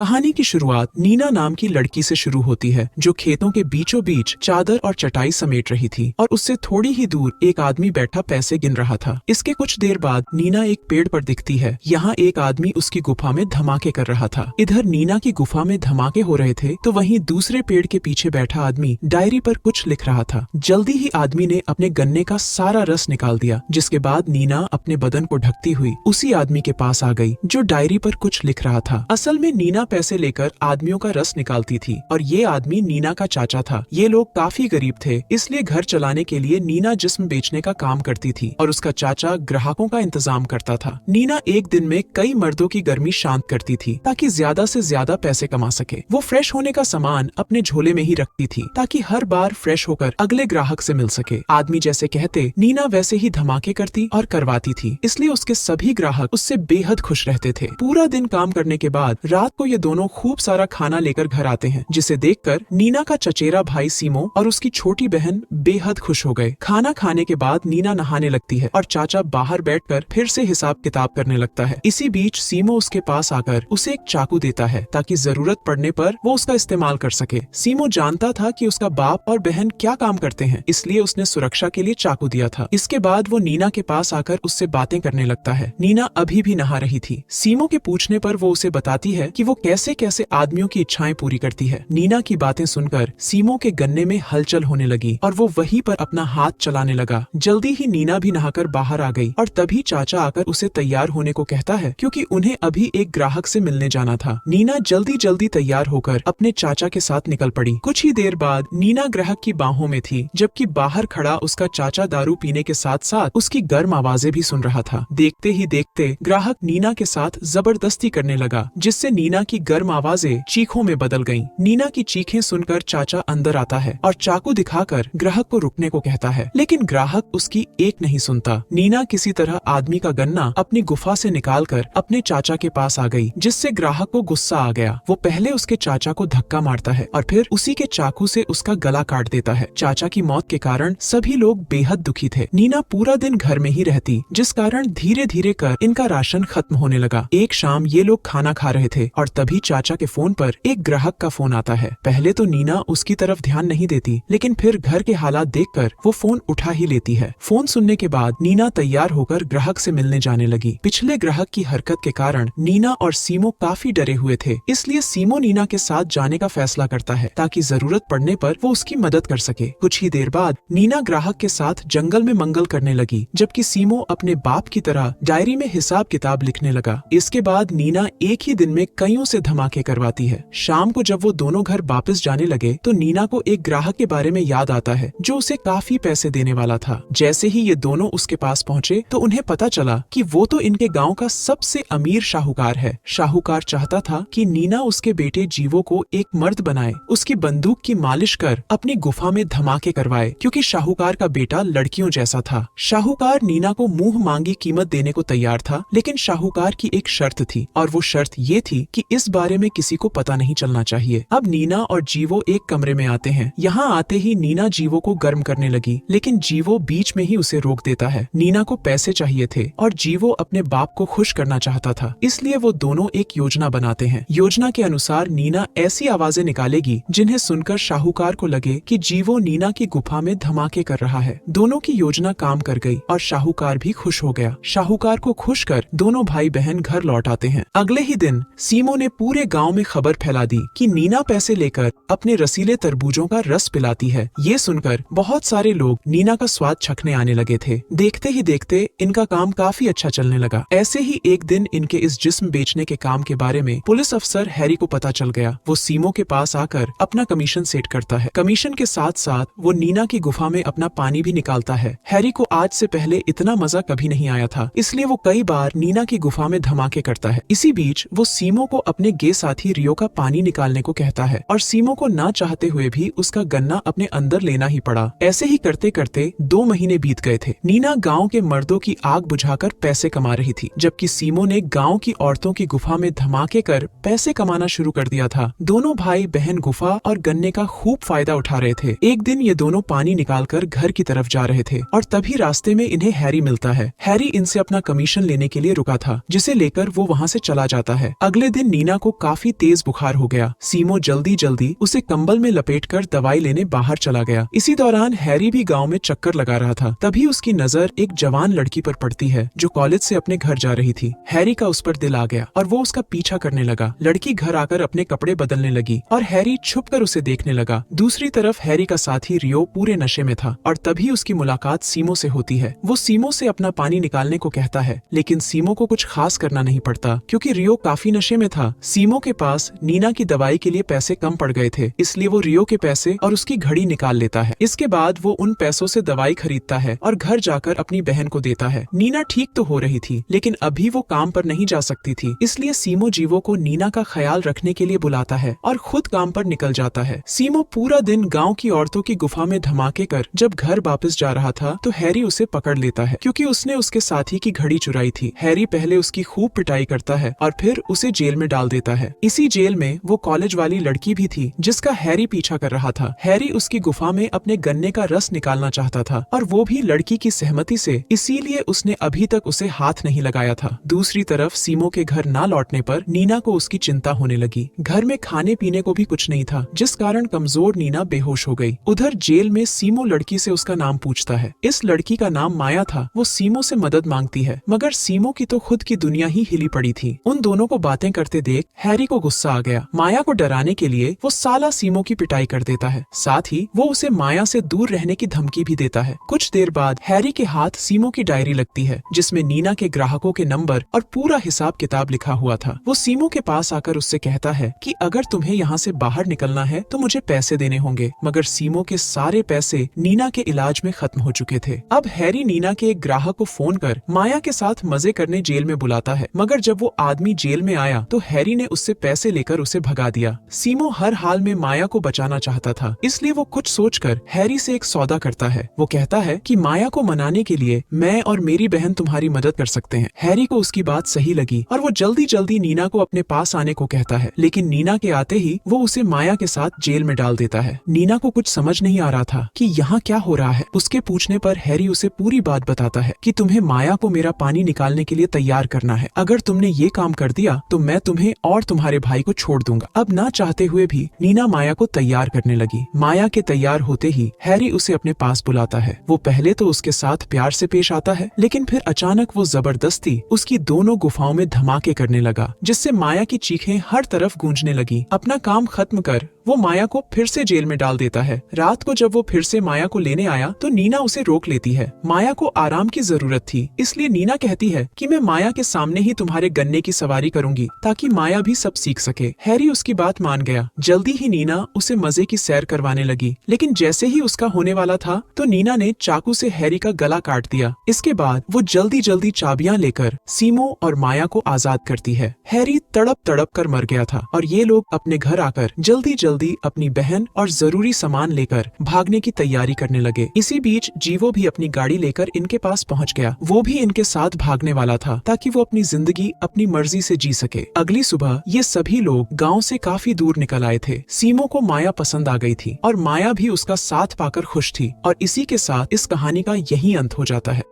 कहानी की शुरुआत नीना नाम की लड़की से शुरू होती है जो खेतों के बीचों बीच चादर और चटाई समेट रही थी और उससे थोड़ी ही दूर एक आदमी बैठा पैसे गिन रहा था। इसके कुछ देर बाद नीना एक पेड़ पर दिखती है। यहाँ एक आदमी उसकी गुफा में धमाके कर रहा था। इधर नीना की गुफा में धमाके हो रहे थे तो वहीं दूसरे पेड़ के पीछे बैठा आदमी डायरी पर कुछ लिख रहा था। जल्दी ही आदमी ने अपने गन्ने का सारा रस निकाल दिया, जिसके बाद नीना अपने बदन को ढकती हुई उसी आदमी के पास आ गई जो डायरी पर कुछ लिख रहा था। असल में नीना पैसे लेकर आदमियों का रस निकालती थी और ये आदमी नीना का चाचा था। ये लोग काफी गरीब थे, इसलिए घर चलाने के लिए नीना जिस्म बेचने का काम करती थी और उसका चाचा ग्राहकों का इंतजाम करता था। नीना एक दिन में कई मर्दों की गर्मी शांत करती थी ताकि ज्यादा से ज्यादा पैसे कमा सके। वो फ्रेश होने का सामान अपने झोले में ही रखती थी ताकि हर बार फ्रेश होकर अगले ग्राहक से मिल सके। आदमी जैसे कहते नीना वैसे ही धमाके करती और करवाती थी, इसलिए उसके सभी ग्राहक उससे बेहद खुश रहते थे। पूरा दिन काम करने के बाद रात को ये दोनों खूब सारा खाना लेकर घर आते हैं, जिसे देखकर नीना का चचेरा भाई सीमो और उसकी छोटी बहन बेहद खुश हो गए। खाना खाने के बाद नीना नहाने लगती है और चाचा बाहर बैठकर फिर से हिसाब किताब करने लगता है। इसी बीच सीमो उसके पास आकर उसे एक चाकू देता है ताकि जरूरत पड़ने पर वो उसका इस्तेमाल कर सके। सीमो जानता था कि उसका बाप और बहन क्या काम करते हैं, इसलिए उसने सुरक्षा के लिए चाकू दिया था। इसके बाद वो नीना के पास आकर उससे बातें करने लगता है। नीना अभी भी नहा रही थी। सीमो के पूछने पर वो उसे बताती है कि वो कैसे कैसे आदमियों की इच्छाएं पूरी करती है। नीना की बातें सुनकर सीमो के गन्ने में हलचल होने लगी और वो वहीं पर अपना हाथ चलाने लगा। जल्दी ही नीना भी नहाकर बाहर आ गई और तभी चाचा आकर उसे तैयार होने को कहता है क्योंकि उन्हें अभी एक ग्राहक से मिलने जाना था। नीना जल्दी जल्दी तैयार होकर अपने चाचा के साथ निकल पड़ी। कुछ ही देर बाद नीना ग्राहक की बाहों में थी, जबकि बाहर खड़ा उसका चाचा दारू पीने के साथ साथ उसकी गर्म आवाजें भी सुन रहा था। देखते ही देखते ग्राहक नीना के साथ जबरदस्ती करने लगा, जिससे नीना की गर्म आवाजें चीखों में बदल गईं। नीना की चीखें सुनकर चाचा अंदर आता है और चाकू दिखाकर ग्राहक को रुकने को कहता है, लेकिन ग्राहक उसकी एक नहीं सुनता। नीना किसी तरह आदमी का गन्ना अपनी गुफा से निकालकर अपने चाचा के पास आ गई, जिससे ग्राहक को गुस्सा आ गया। वो पहले उसके चाचा को धक्का मारता है और फिर उसी के चाकू से उसका गला काट देता है। चाचा की मौत के कारण सभी लोग बेहद दुखी थे। नीना पूरा दिन घर में ही रहती, जिस कारण धीरे धीरे कर इनका राशन खत्म होने लगा। एक शाम ये लोग खाना खा रहे थे और तभी चाचा के फोन पर एक ग्राहक का फोन आता है। पहले तो नीना उसकी तरफ ध्यान नहीं देती, लेकिन फिर घर के हालात देखकर वो फोन उठा ही लेती है। फोन सुनने के बाद नीना तैयार होकर ग्राहक से मिलने जाने लगी। पिछले ग्राहक की हरकत के कारण नीना और सीमो काफी डरे हुए थे, इसलिए सीमो नीना के साथ जाने का फैसला करता है ताकि जरूरत पड़ने पर वो उसकी मदद कर सके। कुछ ही देर बाद नीना ग्राहक के साथ जंगल में मंगल करने लगी, जबकि सीमो अपने बाप की तरह डायरी में हिसाब किताब लिखने लगा। इसके बाद नीना एक ही दिन में कईयों से धमाके करवाती है। शाम को जब वो दोनों घर वापस जाने लगे तो नीना को एक ग्राहक के बारे में याद आता है जो उसे काफी पैसे देने वाला था। जैसे ही ये दोनों उसके पास पहुँचे तो उन्हें पता चला कि वो तो इनके गांव का सबसे अमीर शाहूकार है। शाहूकार चाहता था कि नीना उसके बेटे जीवो को एक मर्द बनाए, उसकी बंदूक की मालिश कर अपनी गुफा में धमाके करवाए, क्योंकि शाहूकार का बेटा लड़कियों जैसा था। शाहूकार नीना को मुंह मांगी कीमत देने को तैयार था, लेकिन शाहूकार की एक शर्त थी और वो शर्त ये थी कि इस बारे में किसी को पता नहीं चलना चाहिए। अब नीना और जीवो एक कमरे में आते हैं। यहाँ आते ही नीना जीवो को गर्म करने लगी, लेकिन जीवो बीच में ही उसे रोक देता है। नीना को पैसे चाहिए थे और जीवो अपने बाप को खुश करना चाहता था, इसलिए वो दोनों एक योजना बनाते हैं। योजना के अनुसार नीना ऐसी आवाजें निकालेगी जिन्हें सुनकर शाहूकार को लगे कि जीवो नीना की गुफा में धमाके कर रहा है। दोनों की योजना काम कर गई और शाहूकार भी खुश हो गया। शाहूकार को खुश कर दोनों भाई बहन घर लौट आते हैं। अगले ही दिन सीमो ने पूरे गांव में खबर फैला दी कि नीना पैसे लेकर अपने रसीले तरबूजों का रस पिलाती है। ये सुनकर बहुत सारे लोग नीना का स्वाद चखने आने लगे थे। देखते ही देखते इनका काम काफी अच्छा चलने लगा। ऐसे ही एक दिन इनके इस जिस्म बेचने के काम के बारे में पुलिस अफसर हैरी को पता चल गया। वो सीमो के पास आकर अपना कमीशन सेट करता है। कमीशन के साथ साथ वो नीना की गुफा में अपना पानी भी निकालता है। हैरी को आज से पहले इतना मजा कभी नहीं आया था, इसलिए वो कई बार नीना की गुफा में धमाके करता है। इसी बीच वो सीमो को अपने गे साथी रियो का पानी निकालने को कहता है और सीमो को ना चाहते हुए भी उसका गन्ना अपने अंदर लेना ही पड़ा। ऐसे ही करते करते 2 महीने बीत गए थे। नीना गांव के मर्दों की आग बुझाकर पैसे कमा रही थी, जबकि सीमो ने गांव की औरतों की गुफा में धमाके कर पैसे कमाना शुरू कर दिया था। दोनों भाई बहन गुफा और गन्ने का खूब फायदा उठा रहे थे। एक दिन ये दोनों पानी निकालकर घर की तरफ जा रहे थे और तभी रास्ते में इन्हें हैरी मिलता है। हैरी इनसे अपना कमीशन लेने के लिए रुका था, जिसे लेकर वो वहाँ से चला जाता है। अगले दिन नीना नीना को काफी तेज बुखार हो गया। सीमो जल्दी जल्दी उसे कंबल में लपेटकर दवाई लेने बाहर चला गया। इसी दौरान हैरी भी गांव में चक्कर लगा रहा था। तभी उसकी नजर एक जवान लड़की पर पड़ती है जो कॉलेज से अपने घर जा रही थी। हैरी का उस पर दिल आ गया और वो उसका पीछा करने लगा। लड़की घर आकर अपने कपड़े बदलने लगी और हैरी छुपकर उसे देखने लगा। दूसरी तरफ हैरी का साथी रियो पूरे नशे में था और तभी उसकी मुलाकात सीमो से होती है। वो सीमो से अपना पानी निकालने को कहता है, लेकिन सीमो को कुछ खास करना नहीं पड़ता क्योंकि रियो काफी नशे में था। सीमो के पास नीना की दवाई के लिए पैसे कम पड़ गए थे, इसलिए वो रियो के पैसे और उसकी घड़ी निकाल लेता है। इसके बाद वो उन पैसों से दवाई खरीदता है और घर जाकर अपनी बहन को देता है। नीना ठीक तो हो रही थी, लेकिन अभी वो काम पर नहीं जा सकती थी, इसलिए सीमो जीवो को नीना का ख्याल रखने के लिए बुलाता है और खुद काम पर निकल जाता है। सीमो पूरा दिन गाँव की औरतों की गुफा में धमाके कर जब घर वापस जा रहा था तो हैरी उसे पकड़ लेता है क्योंकि उसने उसके साथी की घड़ी चुराई थी। हैरी पहले उसकी खूब पिटाई करता है और फिर उसे जेल में डाल देता है। इसी जेल में वो कॉलेज वाली लड़की भी थी जिसका हैरी पीछा कर रहा था। हैरी उसकी गुफा में अपने गन्ने का रस निकालना चाहता था और वो भी लड़की की सहमति से, इसीलिए उसने अभी तक उसे हाथ नहीं लगाया था। दूसरी तरफ सीमो के घर ना लौटने पर नीना को उसकी चिंता होने लगी। घर में खाने पीने को भी कुछ नहीं था, जिस कारण कमजोर नीना बेहोश हो गई। उधर जेल में सीमो लड़की से उसका नाम पूछता है। इस लड़की का नाम माया था। वो सीमो से मदद मांगती है, मगर सीमो की तो खुद की दुनिया ही हिली पड़ी थी। उन दोनों को बातें करते देख हैरी को गुस्सा आ गया। माया को डराने के लिए वो साला सीमो की पिटाई कर देता है। साथ ही वो उसे माया से दूर रहने की धमकी भी देता है। कुछ देर बाद हैरी के हाथ सीमो की डायरी लगती है जिसमें नीना के ग्राहकों के नंबर और पूरा हिसाब किताब लिखा हुआ था। वो सीमो के पास आकर उससे कहता है कि अगर तुम्हें यहाँ से बाहर निकलना है तो मुझे पैसे देने होंगे, मगर सीमो के सारे पैसे नीना के इलाज में खत्म हो चुके थे। अब हैरी नीना के एक ग्राहक को फोन कर माया के साथ मजे करने जेल में बुलाता है, मगर जब वो आदमी जेल में आया तो हैरी ने उससे पैसे लेकर उसे भगा दिया। सीमो हर हाल में माया को बचाना चाहता था, इसलिए वो कुछ सोचकर हैरी से एक सौदा करता है। वो कहता है कि माया को मनाने के लिए मैं और मेरी बहन तुम्हारी मदद कर सकते हैं। हैरी को उसकी बात सही लगी और वो जल्दी जल्दी नीना को अपने पास आने को कहता है, लेकिन नीना के आते ही वो उसे माया के साथ जेल में डाल देता है। नीना को कुछ समझ नहीं आ रहा था कि यहाँ क्या हो रहा है। उसके पूछने पर हैरी उसे पूरी बात बताता है कि तुम्हें माया को मेरा पानी निकालने के लिए तैयार करना है। अगर तुमने ये काम कर दिया तो मैं तुम्हें और तुम्हारे भाई को छोड़ दूंगा। अब ना चाहते हुए भी नीना माया को तैयार करने लगी। माया के तैयार होते ही हैरी उसे अपने पास बुलाता है। वो पहले तो उसके साथ प्यार से पेश आता है, लेकिन फिर अचानक वो जबरदस्ती उसकी दोनों गुफाओं में धमाके करने लगा, जिससे माया की चीखें हर तरफ गूंजने लगी। अपना काम खत्म कर वो माया को फिर से जेल में डाल देता है। रात को जब वो फिर से माया को लेने आया तो नीना उसे रोक लेती है। माया को आराम की जरूरत थी, इसलिए नीना कहती है कि मैं माया के सामने ही तुम्हारे गन्ने की सवारी करूंगी ताकि माया भी सब सीख सके। हैरी उसकी बात मान गया। जल्दी ही नीना उसे मजे की सैर करवाने लगी, लेकिन जैसे ही उसका होने वाला था तो नीना ने चाकू से हैरी का गला काट दिया। इसके बाद वो जल्दी जल्दी चाबियां लेकर सीमो और माया को आजाद करती है। हैरी तड़प तड़प कर मर गया था और ये लोग अपने घर आकर जल्दी जल्दी अपनी बहन और जरूरी सामान लेकर भागने की तैयारी करने लगे। इसी बीच जीवो भी अपनी गाड़ी लेकर इनके पास पहुंच गया। वो भी इनके साथ भागने वाला था ताकि वो अपनी जिंदगी अपनी मर्जी से जी सके। अगली सुबह ये सभी लोग गांव से काफी दूर निकल आए थे। सीमो को माया पसंद आ गई थी और माया भी उसका साथ पाकर खुश थी। और इसी के साथ इस कहानी का यही अंत हो जाता है।